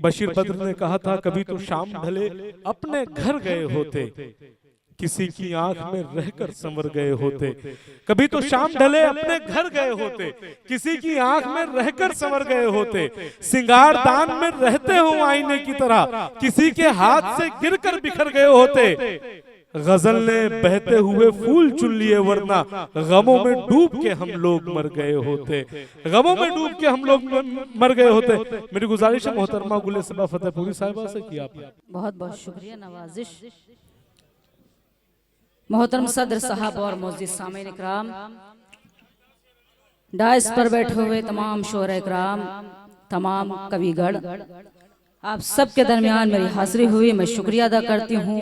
बशीर बद्र ने कहा था, कभी तो शाम ढले अपने घर गए होते, किसी की आंख में रहकर संवर गए होते। कभी तो शाम ढले अपने घर गए होते, किसी की आंख में रहकर संवर गए होते। सिंगार दान में रहते हो आईने की तरह, किसी के हाथ से गिरकर बिखर गए होते। गजल ने बहते हुए फूल चुन लिए, वरना गमों में डूब के हम लोग मर गए होते। गमों में डूब के हम लोग मर गए होते। मेरी गुजारिश है मोहतरमा गुले सबा फतेहपुरी साहिबा से कि आप बहुत बहुत शुक्रिया नवाजिश। मोहतरम सदर साहब और मौजूद सामीन इकराम, डायस पर बैठे हुए तमाम शोहर इकराम, तमाम कविगण, आप सबके दरमियान मेरी हाजिरी हुई। मैं शुक्रिया अदा करती हूँ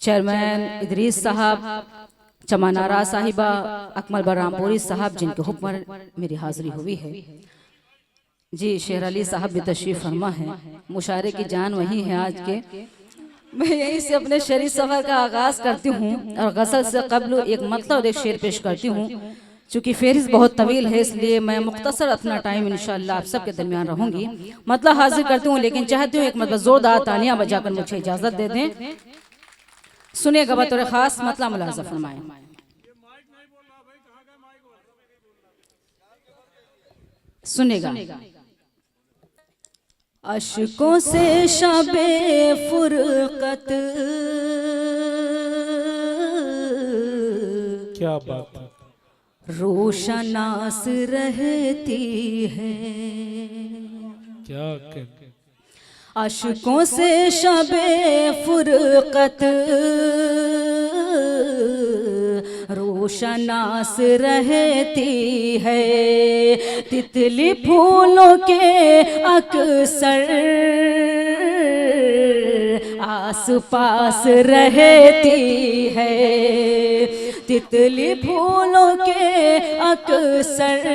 चेयरमैन इदरीस साहब, चमानारा साहिबा, अकमल बरामपुरी साहब, जिनके हुक्म पर मेरी हाजिरी हुई है। जी शेर अली साहब भी तशरीफ फरमा है, मुशायरे की जान वही है आज के। मैं यहीं से अपने शेरी सफर का आगाज करती हूँ और गजल से कबल एक मतलब और एक शेर पेश करती हूँ। चूँकि फेरिस बहुत तवील है, इसलिए मैं मुख्तसर अपना टाइम इंशाअल्लाह आप सबके दरमियान रहूंगी। मतलब हाजिर करती हूँ, लेकिन चाहती हूँ एक मतलब जोरदार तालियां बजाकर मुझे इजाजत दे दें। सुनिएगा बतौर खास, मतलब मुलाजा फरमाएं। सुनेगा। अशकों से शबे फुरकत, क्या बात है, रोशनास रहती है। क्या कर अशकों से शबे फुरकत रोशनास रहती है। तितली फूलों के अक्सर आस पास रहती है। तितली फूलों के अक्सर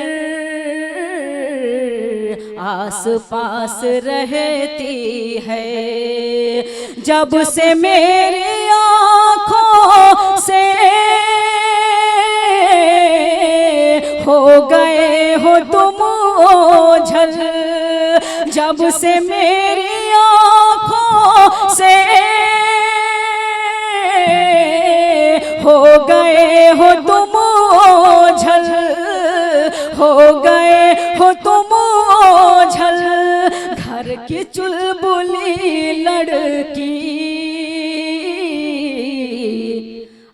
आस पास रहती है। जब से मेरी आँखों से हो गए हो तुम ओझल, जब से मेरी आँखों से हो गए हो तुम ओझल, हो गए हो तुम ओझल। घर की चुलबुली लड़की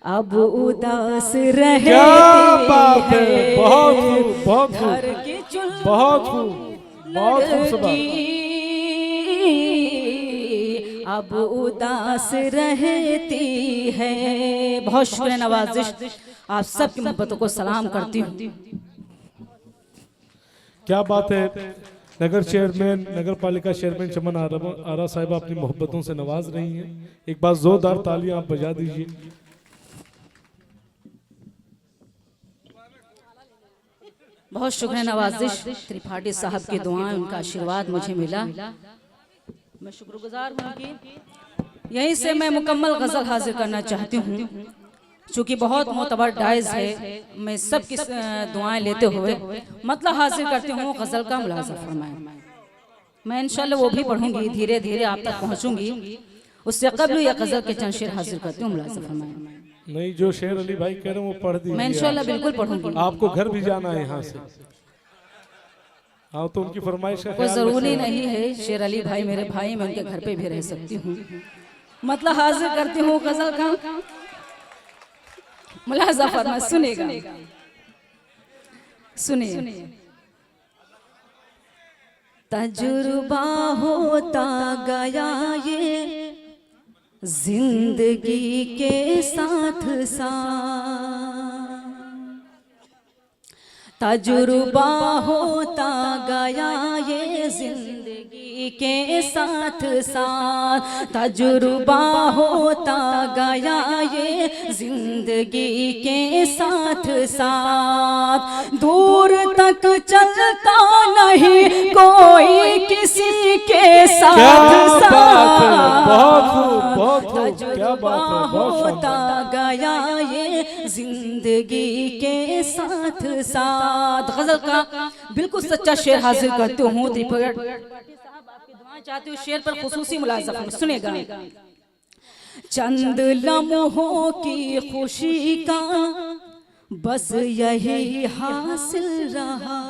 अब उदास रहती है। क्या बात है, बहुत खूब, बहुत खूब, घर की बहुत खूब, बहुत खूब। अब उदास रहती है। बहुत शुक्रिया नवाजिश, आप सबकी मोहब्बतों को सलाम करती हूँ। क्या बात है, नगर चेयरमैन, नगर पालिका चेयरमैन चमन आरा साहिबा अपनी मोहब्बतों से नवाज रही हैं। एक बार जोरदार तालियां आप बजा दीजिए। बहुत शुक्रिया नवाजिश, त्रिपाठी साहब की दुआएं, उनका आशीर्वाद मुझे मिला, मैं शुक्रगुजार हूँ कि यहीं से मैं मुकम्मल गजल हाजिर करना चाहती हूँ। चूँकि बहुत मोतबर डाइज है, मैं सबकी दुआएं लेते हुए मतलब हाजिर करती हूँ। गजल का मुलाजा फरमाएं। मैं इंशाल्लाह वो भी पढ़ूंगी, धीरे धीरे आप तक पहुँचूंगी। उससे कबल यह गजल के चंद शेर हाजिर करती हूँ, मुलाजा फरमाएं। नहीं, जो शेर अली भाई कह रहे हैं वो पढ़ दीजिए। मैं इंशाल्लाह बिल्कुल पढ़ूंगी। आपको घर भी जाना है यहाँ से। हाँ, तो उनकी फरमाइश का कोई जरूरी नहीं है शेर अली भाई मेरे भाई, मैं उनके घर पे भी रह सकती हूँ। मतलब हाजिर करती हूँ गजल का मुलाजा फरमा। सुनेगा, सुनिए। तजुर्बा होता गया ये जिंदगी के साथ साथ, तजुर्बा होता गया ये जिंदगी के साथ साथ, तजुर्बा होता गया ये जिंदगी के साथ साथ। दूर तक चलता नहीं कोई किसी के साथ साथ, तजुर्बा होता गया ये जिंदगी के साथ साथ। गजल का बिल्कुल सच्चा शेर हाजिर करती हूँ। त्रिपाठी साहब आपकी दुआएं चाहती हूँ शेर पर खुसूसी मुलाज़ा फरमाएं, सुनेगा। चंद लम्हों की खुशी का बस यही हासिल रहा,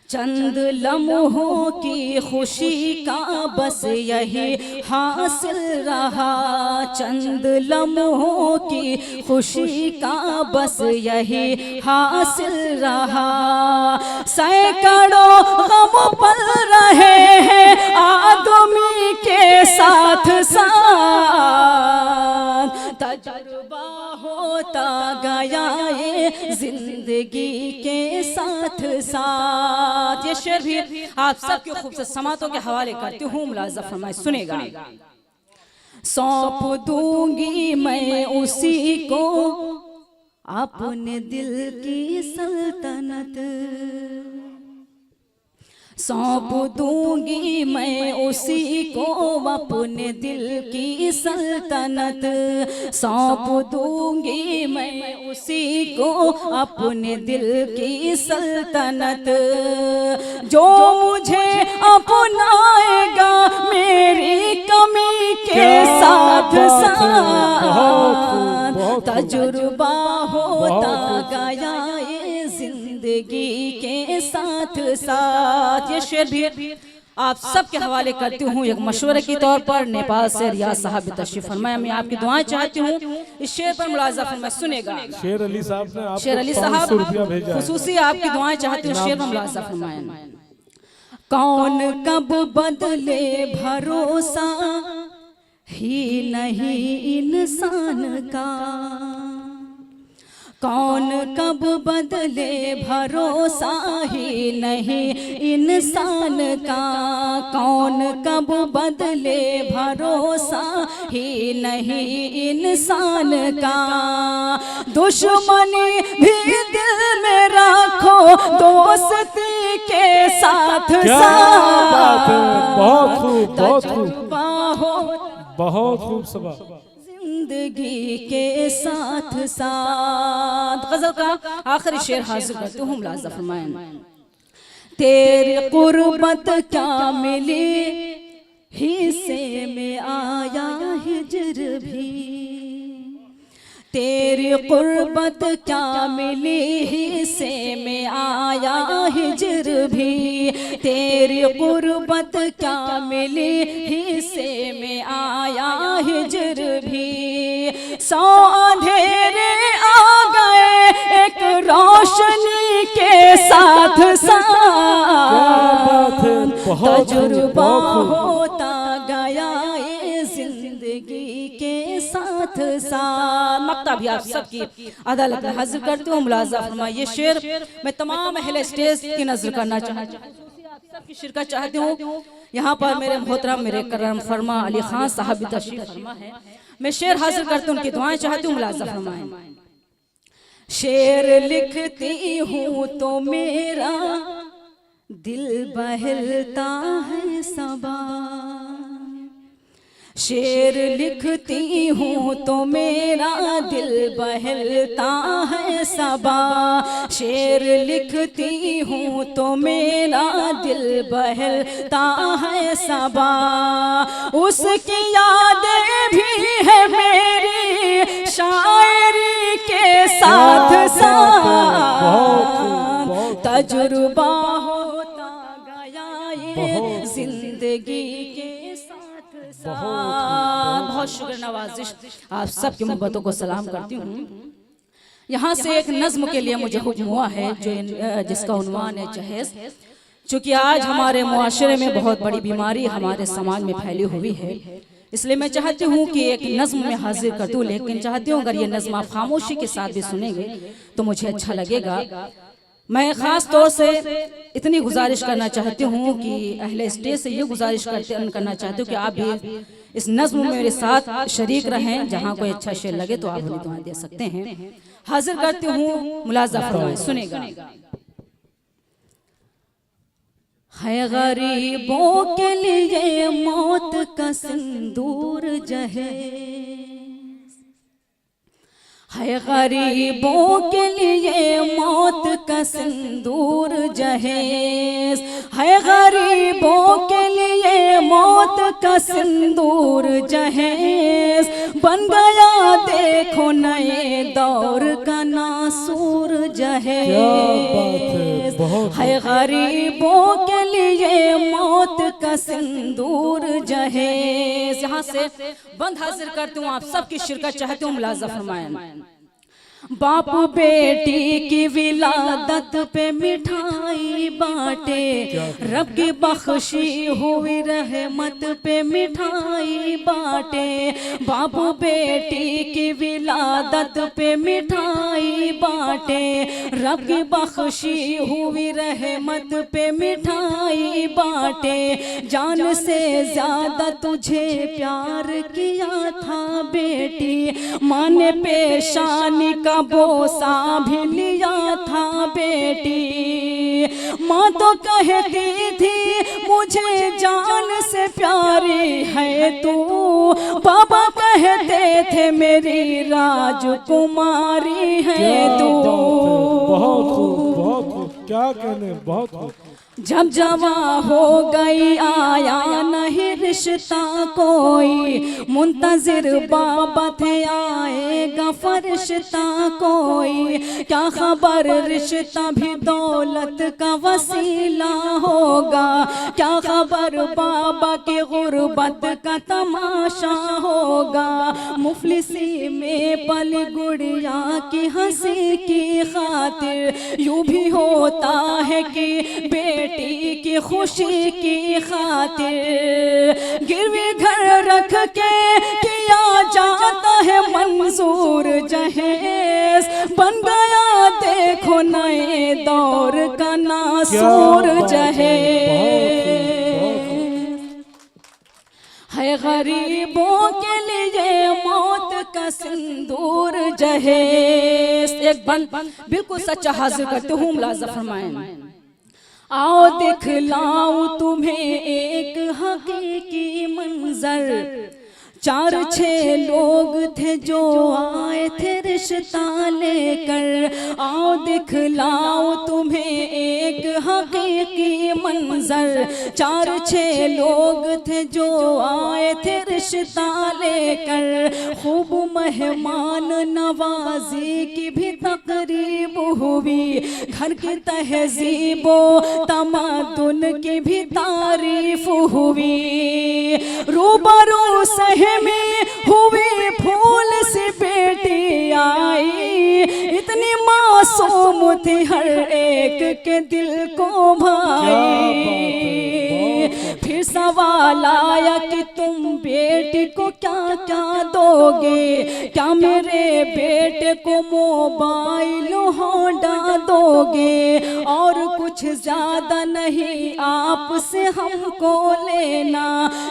चंद लम्हों की खुशी का बस यही हासिल रहा, चंद लम्हों की खुशी का बस यही हासिल रहा। सैकड़ों गम पल रहे हैं आदमी के साथ साथ, तजुर्बा होता गया ये जिंदगी के साथ साथ। ये शेर भी आप सबके खूबसूरत समातों के हवाले करती हूँ, मुलाज़ा फरमाए, सुनेगा। सौंप दूंगी मैं उसी को अपने दिल की सल्तनत, सौंप दूंगी मैं उसी को अपने दिल की सल्तनत, सौंप दूंगी मैं उसी को अपने दिल की सल्तनत। जो मुझे अपनाएगा मेरी कमी के साथ साथ, तजुर्बा होता गया ये जिंदगी के साथ साथ। ये शेर भी आप सबके हवाले करती हूँ एक मशवरे के तौर पर। नेपाल से रियाज साहब भी तशरीफ फरमाया, मैं आपकी दुआएं चाहती हूँ। इस शेर पर मुलाज़ा फरमाए, सुनेगा। शेर अली साहब ने आपको शेर अली साहब 500 रुपया भेजा है। खुसूसी आपकी दुआएं चाहती हूँ, शेर पर मुलाज़ा फरमाए। कौन कब बदले भरोसा ही नहीं इंसान का, कौन कब बदले भरोसा ही नहीं इंसान का, कौन कब बदले भरोसा ही नहीं इंसान का। दुश्मनी भी दिल में रखो दोस्ती के साथ साथ, बहुत खूब, बहुत खूब, हो बहुत खूब सबा। जिंदगी के साथ साथ। गजल का आखिरी शेर हाजिर करती हूँ, मुलाज़ा फरमाएं। तेरी कुर्बत क्या मिली हिस्से में आया हिज्र भी, तेरी कुर्बत क्या मिली हिस्से में आया हिज्र भी, तेरी कुर्बत क्या मिली हिस्से में आया हिज्र भी। 100 अंधेरे आ गए एक रोशनी के साथ साथ, तजुर्बा होता गया ये जिंदगी के साथ साथ। मक्ता भी आप सबकी अदालत में हाजिर करती हूँ, मुलाज़ा फरमाए। ये शेर मैं तमाम अहले स्टेज की नजर करना चाहती हूँ, आप सबकी शिरकत चाहती हूँ। यहाँ पर मेरे मोहतरम मेरे करम फरमा अली खान साहब भी तशरीफ फरमा है। मैं शेर हाजिर करती हूँ, उनकी दुआएं चाहती हूँ, मुलाज़ा फरमाए। शेर लिखती हूँ तो मेरा दिल बहलता है सबा, शेर लिखती हूँ तो मेरा दिल बहलता है सबा, शेर लिखती हूँ तो मेरा दिल बहलता है सबा। उसकी यादें भी है मेरी शायरी के साथ साथ, तजुर्बा होता गया ये जिंदगी के साथ साथ। बहुत शुक्र नवाजिश, आप सबकी मोहब्बतों को सलाम करती हूँ। यहाँ से एक नज्म के लिए मुझे हुक्म हुआ है जो जिसका उन्वान है जहेज। चूँकि आज हमारे मुआशरे में बहुत बड़ी बीमारी हमारे समाज में फैली हुई है, इसलिए मैं चाहती हूँ कि एक नज्म में हाजिर कर दूँ, लेकिन चाहती हूँ अगर ये नज्म आप खामोशी के साथ भी सुनेंगे तो मुझे अच्छा लगेगा। मैं ख़ास तौर से इतनी गुजारिश करना चाहती हूँ कि अहले स्टेज से ये गुजारिश करना चाहती हूँ कि आप भी इस नज्म में मेरे साथ शरीक रहें। जहाँ कोई अच्छा शेर लगे तो आप हमें दुआएं दे सकते हैं। हाजिर करती हूँ, मुलाज़ा फरमाएं, सुनेगा। है गरीबों के लिए मौत का सिंदूर जहेज, है गरीबों के लिए मौत का सिंदूर जहेज, है गरीबों के लिए मौत का सिंदूर जहेज, बन गया देखो नए दौर का नासूर जहेज। है गरीबों के लिए मौत का सिंदूर जहेज। यहाँ से बंद हाजिर करती हूँ, आप सबकी शिरकत चाहती हूँ, मुलाजा फरमाएं। बाप बेटी की विलादत पे मिठाई बांटे, रब की बख्शी हुई रहमत पे मिठाई बांटे। बाप बेटी की विलादत पे मिठाई बांटे, रब की बख्शी हुई रहमत पे मिठाई बांटे। जान से ज्यादा तुझे प्यार किया था बेटी, माँ ने पेशानी का बोसा भी लिया था बेटी। माँ तो कहती थी मुझे जान से प्यारी है तू, पापा कहते थे मेरी राजकुमारी है तू। बहुत खूब, बहुत खूब, क्या कहने, बहुत खूब। जब जवा हो गई आया नहीं रिश्ता कोई, मुंतजिर बाबा थे आएगा फरिश्ता कोई। क्या खबर रिश्ता भी दौलत का वसीला होगा, क्या खबर बाबा की गुर्बत का तमाशा होगा। मुफलिसी में पल गुड़िया की हंसी की खातिर, यूं भी होता है कि बेटी की खुशी की खातिर, गिरवी घर रख के किया जाता है मंजूर जहेज। बन गया देखो नए दौर का नासूर जहेज। है गरीबों के लिए मौत का सिंदूर जहेज। एक बंद बिल्कुल सच्चा हाजिर करते हूँ, मुलाजा फरमाएं। आओ दिखलाऊं तुम्हें एक हकीकी मंजर, 4-6 लोग थे जो आए थे रिश्ता लेकर। आओ दिखलाऊं तुम्हें एक हकीकी मंजर, 4-6 लोग थे जो आए थे रिश्ता लेकर। खूब मेहमान नवाजी की भी तकरीब हुई, घर की तहजीबो तमद्दुन की भी तारीफ हुई। रूबरू सह में हुई फूल सी बेटी आई, इतनी मासूम थी हर एक के दिल को भाई। फिर सवाल आया कि तुम बेटी को क्या क्या दोगे, क्या मेरे बेटे को मोबाइल होंडा दोगे, और कुछ ज्यादा नहीं आपसे हमको लेना,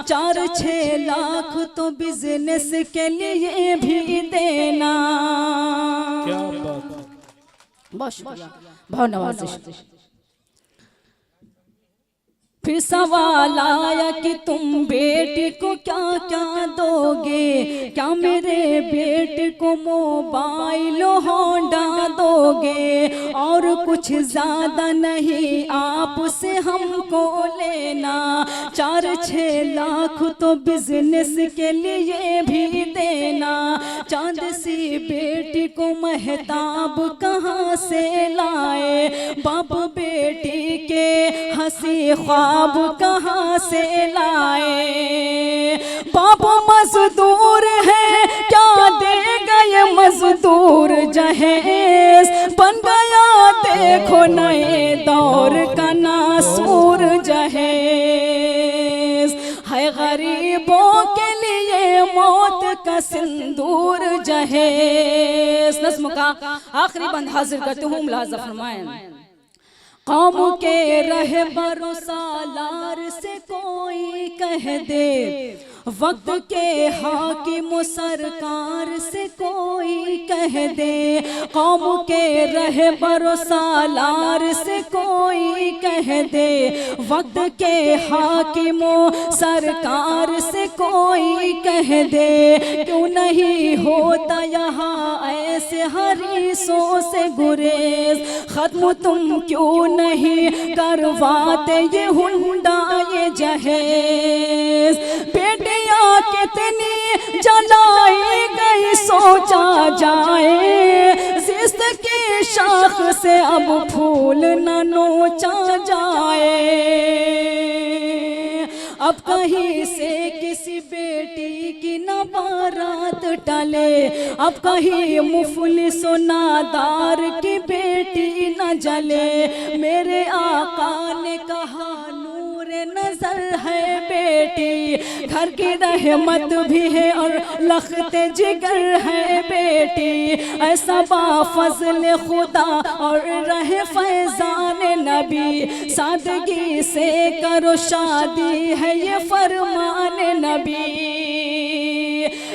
4-6 लाख तो बिजनेस के लिए भी देना। क्या बात है, बहुत शुक्रिया, बहुत नवाजिश। फिर सवाल आया कि तुम बेटी को क्या क्या दोगे, क्या मेरे बेटे को मोबाइल होंडा दोगे, और कुछ ज्यादा नहीं आपसे हमको लेना, 4-6 लाख तो बिजनेस के लिए भी देना। चांद सी बेटी को महताब कहाँ से लाए, बाप बेटी के हंसी ख्वाब कहाँ से लाए। बाप मजदूर है क्या देगा ये मजदूर जहेज, बन गया देखो नए दौर का नासूर जहेज। है गरीबों के लिए मौत का सिंदूर जहेज। नज़्म का आखिरी बंद हाजिर करते हूँ, मुलाजा फरमाएं। कौम के रहबरो सालार से कोई कह दे, वक्त के हाकिम सरकार से कोई कह दे। कौम के रहबरो सालार से कोई कह दे, वक्त के हाकिम सरकार से कोई कह दे। क्यों नहीं होता यहाँ ऐसा से हरीसों से गुरेज, खत्म तुम क्यों नहीं करवाते ये हुंडा ये जहेज। बेटियां कितनी जलाई गई सोचा जाए, जिस्त की शाख से अब फूल न नोचा जाए। अब कहीं से किसी बेटी की न बारात टले, अब कहीं मुफलिस नादार की बेटी न जले। मेरे आका ने कहा नूरे नजर है बेटी, घर की रहमत भी है और लखते जिगर है बेटी। ऐसा बाफज़ल खुदा और रहे फैजान नबी, सादगी से करो शादी है ये फरमान नबी।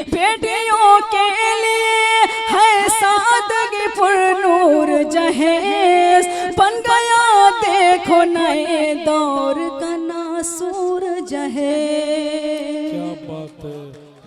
बेटियों के लिए है सादगी पुरनूर जहेज, बन गया देखो नए दौर का नासूर जहेज।